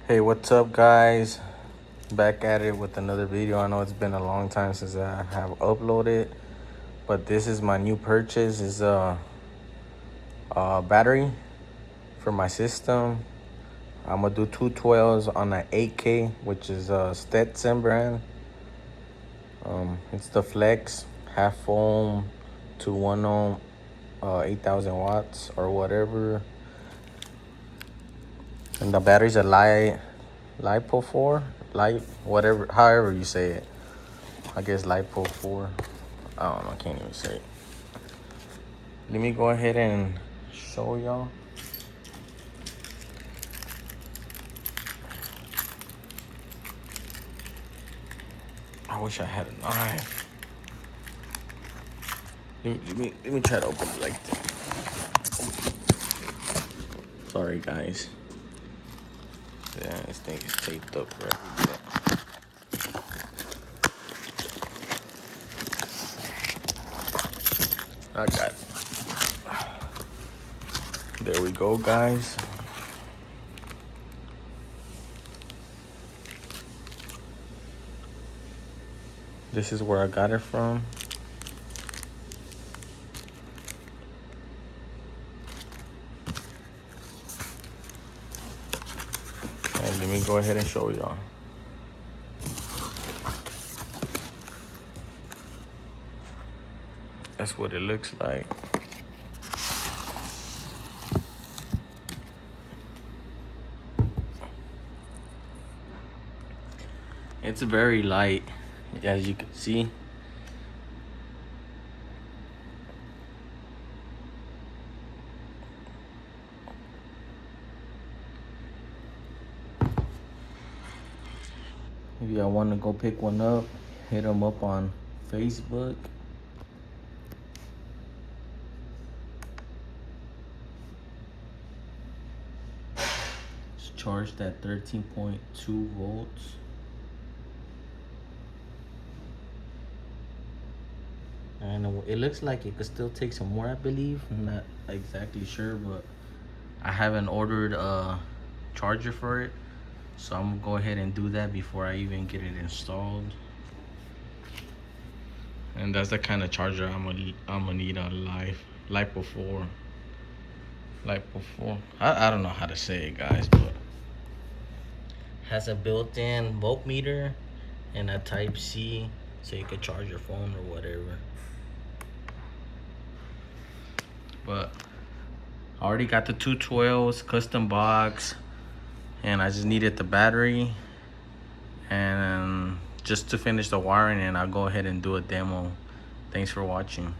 Hey, what's up, guys? Back at it with another video. I know it's been a long time since I have uploaded, but this is my new purchase. Is a battery for my system. I'm gonna do two 12s on an 8K, which is a Stetson brand. It's the Flex half ohm to 1 ohm, 8,000 watts or whatever. And the battery's a LifeP04, whatever, however you say it. I guess LifeP04. I don't know, I can't even say it. Let me go ahead and show y'all. I wish I had a knife. Let me try to open it like this. Sorry, guys. Yeah, this thing is taped up right. I got it. There we go, guys. This is where I got it from. And let me go ahead and show y'all. That's what it looks like. It's very light, as you can see. If y'all want to go pick one up, hit them up on Facebook. It's charged at 13.2 volts. And it looks like it could still take some more, I believe. I'm not exactly sure, but I haven't ordered a charger for it. So I'm gonna go ahead and do that before I even get it installed. And that's the kind of charger I'm gonna need on LifeP04. LifeP04. I don't know how to say it, guys, but has a built-in voltmeter and a Type-C, so you could charge your phone or whatever. But I already got the two 12s, custom box, and I just needed the battery and just to finish the wiring, and I'll go ahead and do a demo. Thanks for watching.